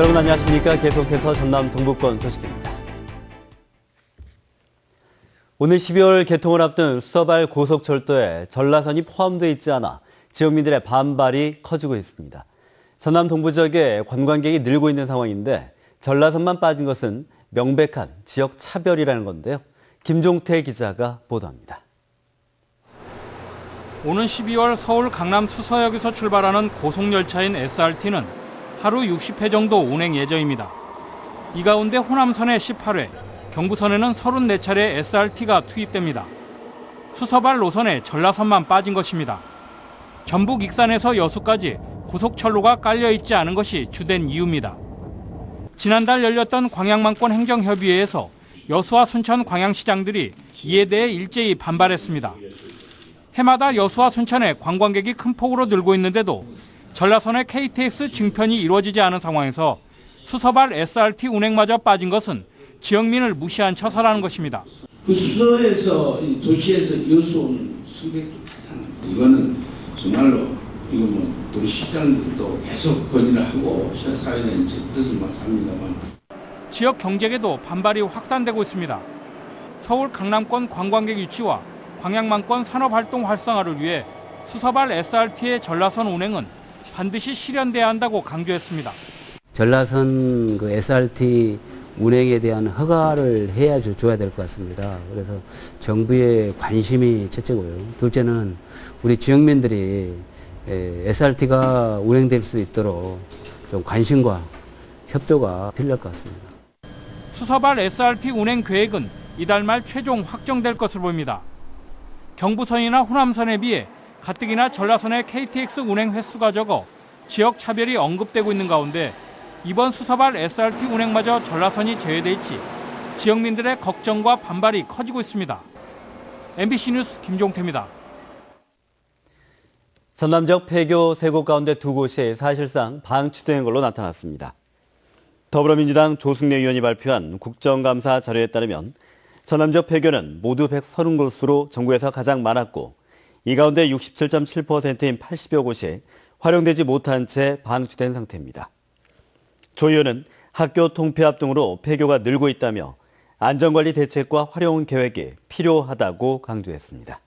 여러분 안녕하십니까? 계속해서 전남 동부권 소식입니다. 오늘 12월 개통을 앞둔 수서발 고속철도에 전라선이 포함되어 있지 않아 지역민들의 반발이 커지고 있습니다. 전남 동부 지역에 관광객이 늘고 있는 상황인데 전라선만 빠진 것은 명백한 지역 차별이라는 건데요. 김종태 기자가 보도합니다. 오는 12월 서울 강남 수서역에서 출발하는 고속열차인 SRT는 하루 60회 정도 운행 예정입니다. 이 가운데 호남선에 18회, 경부선에는 34차례 SRT가 투입됩니다. 수서발 노선에 전라선만 빠진 것입니다. 전북 익산에서 여수까지 고속철로가 깔려 있지 않은 것이 주된 이유입니다. 지난달 열렸던 광양만권 행정협의회에서 여수와 순천 광양시장들이 이에 대해 일제히 반발했습니다. 해마다 여수와 순천에 관광객이 큰 폭으로 늘고 있는데도 전라선의 KTX 증편이 이루어지지 않은 상황에서 수서발 SRT 운행마저 빠진 것은 지역민을 무시한 처사라는 것입니다. 그 수서에서 도시에서 여수 온 승객도 나타납니다. 이거는 정말로 이거 우리 시장들도 계속 건의를 하고 사회는 뜻을 맞습니다만 지역 경제에도 반발이 확산되고 있습니다. 서울 강남권 관광객 유치와 광양만권 산업활동 활성화를 위해 수서발 SRT의 전라선 운행은 반드시 실현돼야 한다고 강조했습니다. 전라선 그 SRT 운행에 대한 허가를 해야 줘야 될 것 같습니다. 그래서 정부의 관심이 첫째고요. 둘째는 우리 지역민들이 SRT가 운행될 수 있도록 좀 관심과 협조가 필요할 것 같습니다. 수서발 SRT 운행 계획은 이달 말 최종 확정될 것으로 보입니다. 경부선이나 호남선에 비해 가뜩이나 전라선의 KTX 운행 횟수가 적어 지역 차별이 언급되고 있는 가운데 이번 수서발 SRT 운행마저 전라선이 제외돼 있지 지역민들의 걱정과 반발이 커지고 있습니다. MBC 뉴스 김종태입니다. 전남 지역 폐교 3곳 가운데 2곳이 사실상 방치된 걸로 나타났습니다. 더불어민주당 조승래 의원이 발표한 국정감사 자료에 따르면 전남 지역 폐교는 모두 130곳으로 전국에서 가장 많았고 이 가운데 67.7%인 80여 곳이 활용되지 못한 채 방치된 상태입니다. 조 의원은 학교 통폐합 등으로 폐교가 늘고 있다며 안전관리 대책과 활용 계획이 필요하다고 강조했습니다.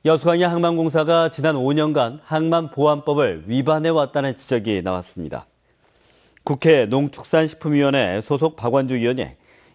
여수광야 항만공사가 지난 5년간 항만보안법을 위반해왔다는 지적이 나왔습니다. 국회 농축산식품위원회 소속 박완주 의원이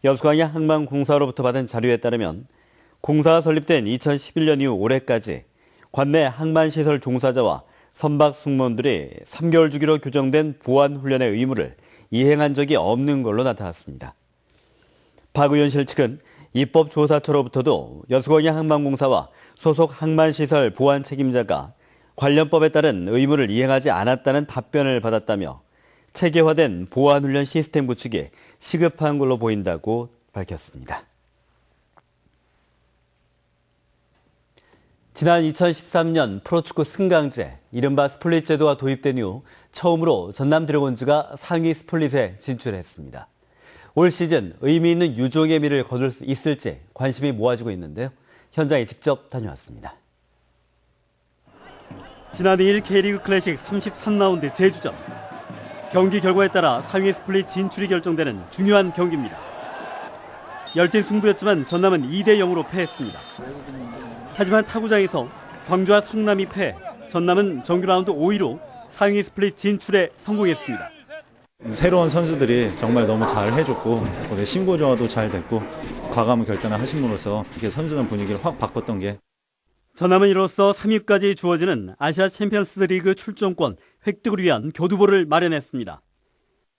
여수광야 항만공사로부터 받은 자료에 따르면 공사가 설립된 2011년 이후 올해까지 관내 항만시설 종사자와 선박 승무원들이 3개월 주기로 규정된 보안훈련의 의무를 이행한 적이 없는 걸로 나타났습니다. 박 의원실 측은 입법조사처로부터도 여수광야 항만공사와 소속 항만시설 보안 책임자가 관련법에 따른 의무를 이행하지 않았다는 답변을 받았다며 체계화된 보안훈련 시스템 구축이 시급한 걸로 보인다고 밝혔습니다. 지난 2013년 프로축구 승강제, 이른바 스플릿 제도가 도입된 이후 처음으로 전남 드래곤즈가 상위 스플릿에 진출했습니다. 올 시즌 의미 있는 유종의 미를 거둘 수 있을지 관심이 모아지고 있는데요. 현장에 직접 다녀왔습니다. 지난 2일 K리그 클래식 33라운드 제주전. 경기 결과에 따라 상위 스플릿 진출이 결정되는 중요한 경기입니다. 열띤 승부였지만 전남은 2대0으로 패했습니다. 하지만 타구장에서 광주와 성남이 패해 전남은 정규 라운드 5위로 상위 스플릿 진출에 성공했습니다. 새로운 선수들이 정말 너무 잘 해줬고 신고조화도 잘 됐고 과감한 결단을 하심으로써 이렇게 선수단 분위기를 확 바꿨던 게 전남은 이로써 3위까지 주어지는 아시아 챔피언스 리그 출전권 획득을 위한 교두보를 마련했습니다.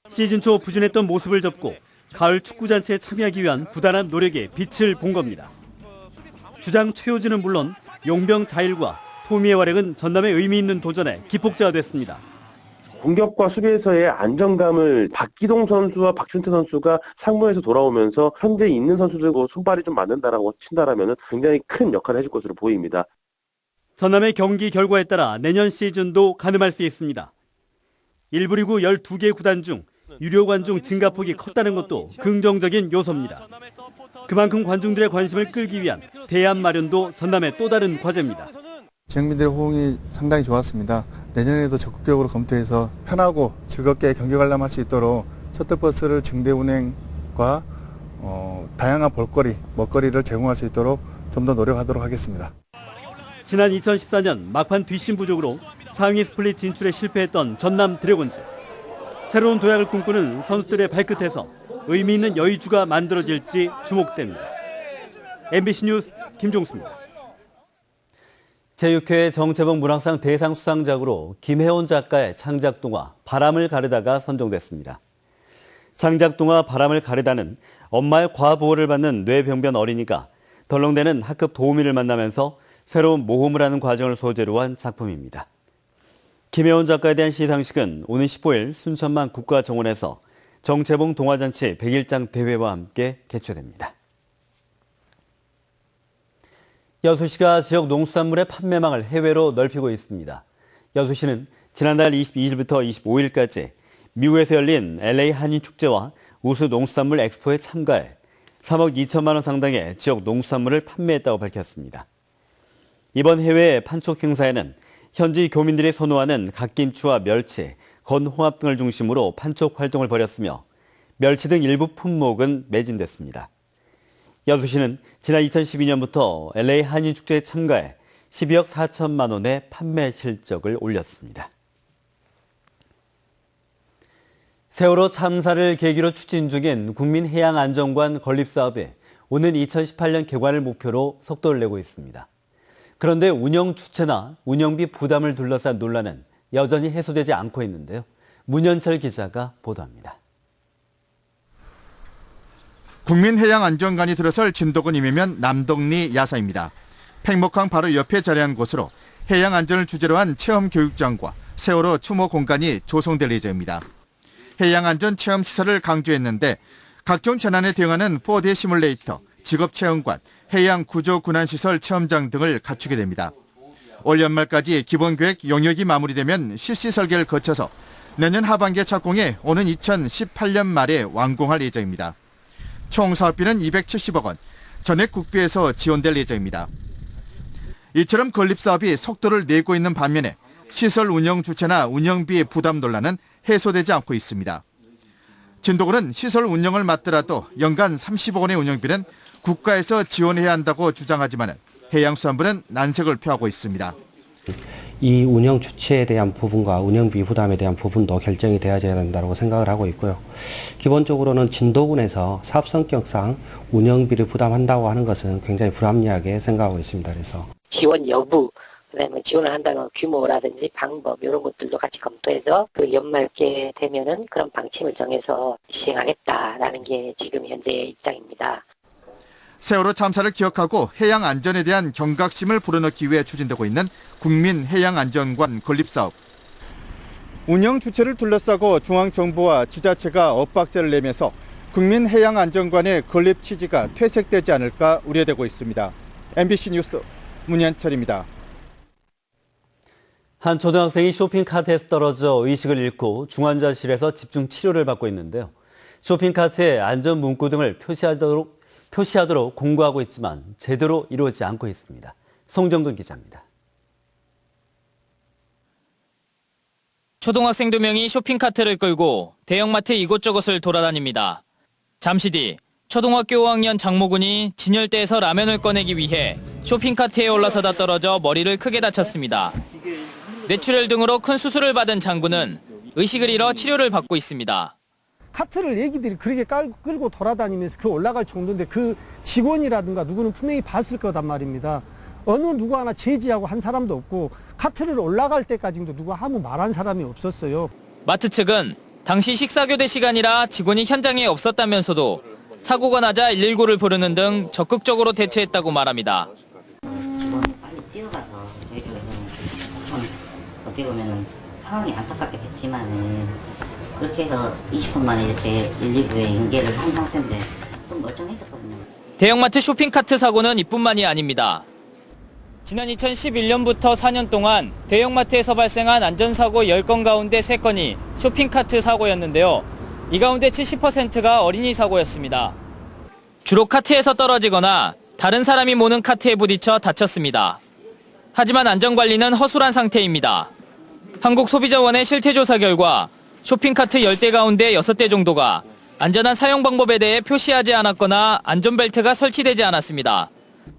시즌 초 부진했던 모습을 접고 가을 축구잔치에 참여하기 위한 부단한 노력에 빛을 본 겁니다. 주장 최효진은 물론 용병 자일과 토미의 활약은 전남의 의미 있는 도전에 기폭제가 됐습니다. 공격과 수비에서의 안정감을 박기동 선수와 박준태 선수가 상무에서 돌아오면서 현재 있는 선수들과 손발이 좀 맞는다라고 친다라면 굉장히 큰 역할을 해줄 것으로 보입니다. 전남의 경기 결과에 따라 내년 시즌도 가늠할 수 있습니다. 1부 리그 12개 구단 중 유료 관중 증가폭이 컸다는 것도 긍정적인 요소입니다. 그만큼 관중들의 관심을 끌기 위한 대안 마련도 전남의 또 다른 과제입니다. 지역민들의 호응이 상당히 좋았습니다. 내년에도 적극적으로 검토해서 편하고 즐겁게 경기 관람할 수 있도록 셔틀버스를 중대 운행과 다양한 볼거리, 먹거리를 제공할 수 있도록 좀 더 노력하도록 하겠습니다. 지난 2014년 막판 뒷심 부족으로 상위 스플릿 진출에 실패했던 전남 드래곤즈. 새로운 도약을 꿈꾸는 선수들의 발끝에서 의미 있는 여의주가 만들어질지 주목됩니다. MBC 뉴스 김종수입니다. 제6회 정채봉 문학상 대상 수상작으로 김혜원 작가의 창작동화 바람을 가르다가 선정됐습니다. 창작동화 바람을 가르다는 엄마의 과보호를 받는 뇌병변 어린이가 덜렁대는 학급 도우미를 만나면서 새로운 모험을 하는 과정을 소재로 한 작품입니다. 김혜원 작가에 대한 시상식은 오는 15일 순천만 국가정원에서 정채봉 동화잔치 100일장 대회와 함께 개최됩니다. 여수시가 지역 농수산물의 판매망을 해외로 넓히고 있습니다. 여수시는 지난달 22일부터 25일까지 미국에서 열린 LA 한인축제와 우수 농수산물 엑스포에 참가해 3억 2천만 원 상당의 지역 농수산물을 판매했다고 밝혔습니다. 이번 해외 판촉 행사에는 현지 교민들이 선호하는 갓김치와 멸치, 건홍합 등을 중심으로 판촉 활동을 벌였으며 멸치 등 일부 품목은 매진됐습니다. 여수시는 지난 2012년부터 LA 한인축제에 참가해 12억 4천만 원의 판매 실적을 올렸습니다. 세월호 참사를 계기로 추진 중인 국민해양안전관 건립사업이 오는 2018년 개관을 목표로 속도를 내고 있습니다. 그런데 운영 주체나 운영비 부담을 둘러싼 논란은 여전히 해소되지 않고 있는데요. 문현철 기자가 보도합니다. 국민해양안전관이 들어설 진도군이면 남동리 야사입니다. 팽목항 바로 옆에 자리한 곳으로 해양안전을 주제로 한 체험교육장과 세월호 추모 공간이 조성될 예정입니다. 해양안전 체험시설을 강조했는데 각종 재난에 대응하는 4D 시뮬레이터, 직업체험관, 해양구조군안시설 체험장 등을 갖추게 됩니다. 올 연말까지 기본계획 용역이 마무리되면 실시 설계를 거쳐서 내년 하반기에 착공해 오는 2018년 말에 완공할 예정입니다. 총 사업비는 270억 원, 전액 국비에서 지원될 예정입니다. 이처럼 건립사업이 속도를 내고 있는 반면에 시설 운영 주체나 운영비 부담 논란은 해소되지 않고 있습니다. 진도군은 시설 운영을 맡더라도 연간 30억 원의 운영비는 국가에서 지원해야 한다고 주장하지만 해양수산부는 난색을 표하고 있습니다. 이 운영 주체에 대한 부분과 운영비 부담에 대한 부분도 결정이 되어야 된다고 생각을 하고 있고요. 기본적으로는 진도군에서 사업 성격상 운영비를 부담한다고 하는 것은 굉장히 불합리하게 생각하고 있습니다. 그래서 지원 여부, 그다음에 지원을 한다는 규모라든지 방법 이런 것들도 같이 검토해서 그 연말께 되면은 그런 방침을 정해서 시행하겠다라는 게 지금 현재의 입장입니다. 세월호 참사를 기억하고 해양 안전에 대한 경각심을 불어넣기 위해 추진되고 있는 국민해양안전관 건립사업. 운영 주체를 둘러싸고 중앙정부와 지자체가 엇박자를 내면서 국민해양안전관의 건립 취지가 퇴색되지 않을까 우려되고 있습니다. MBC 뉴스 문현철입니다. 한 초등학생이 쇼핑카트에서 떨어져 의식을 잃고 중환자실에서 집중 치료를 받고 있는데요. 쇼핑카트에 안전 문구 등을 표시하도록 공고하고 있지만 제대로 이루어지지 않고 있습니다. 송정근 기자입니다. 초등학생 2명이 쇼핑카트를 끌고 대형마트 이곳저곳을 돌아다닙니다. 잠시 뒤 초등학교 5학년 장모군이 진열대에서 라면을 꺼내기 위해 쇼핑카트에 올라서다 떨어져 머리를 크게 다쳤습니다. 뇌출혈 등으로 큰 수술을 받은 장군은 의식을 잃어 치료를 받고 있습니다. 카트를 애기들이 그렇게 끌고 돌아다니면서 그 올라갈 정도인데 그 직원이라든가 누구는 분명히 봤을 거단 말입니다. 어느 누구 하나 제지하고 한 사람도 없고 카트를 올라갈 때까지도 누가 아무 말한 사람이 없었어요. 마트 측은 당시 식사교대 시간이라 직원이 현장에 없었다면서도 사고가 나자 119를 부르는 등 적극적으로 대처했다고 말합니다. 직원이 빨리 뛰어가서 저희 쪽에서는 좀 어떻게 보면 상황이 안타깝게 됐지만은 그렇게 해서 20분 만에 이렇게 119에 연계를 한 상태인데 좀 멀쩡했었거든요. 대형마트 쇼핑카트 사고는 이뿐만이 아닙니다. 지난 2011년부터 4년 동안 대형마트에서 발생한 안전사고 10건 가운데 3건이 쇼핑카트 사고였는데요. 이 가운데 70%가 어린이 사고였습니다. 주로 카트에서 떨어지거나 다른 사람이 모는 카트에 부딪혀 다쳤습니다. 하지만 안전관리는 허술한 상태입니다. 한국소비자원의 실태조사 결과 쇼핑카트 10대 가운데 6대 정도가 안전한 사용 방법에 대해 표시하지 않았거나 안전벨트가 설치되지 않았습니다.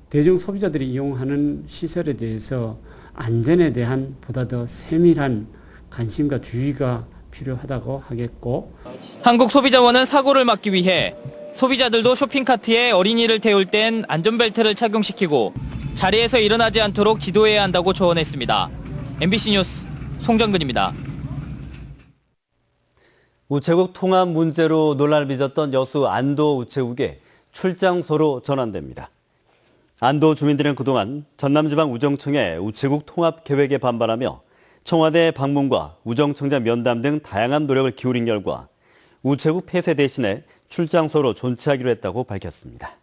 대중 소비자들이 이용하는 시설에 대해서 안전에 대한 보다 더 세밀한 관심과 주의가 필요하다고 하겠고, 한국소비자원은 사고를 막기 위해 소비자들도 쇼핑카트에 어린이를 태울 땐 안전벨트를 착용시키고 자리에서 일어나지 않도록 지도해야 한다고 조언했습니다. MBC 뉴스 송정근입니다. 우체국 통합 문제로 논란을 빚었던 여수 안도 우체국에 출장소로 전환됩니다. 안도 주민들은 그동안 전남지방 우정청의 우체국 통합 계획에 반발하며 청와대 방문과 우정청장 면담 등 다양한 노력을 기울인 결과 우체국 폐쇄 대신에 출장소로 존치하기로 했다고 밝혔습니다.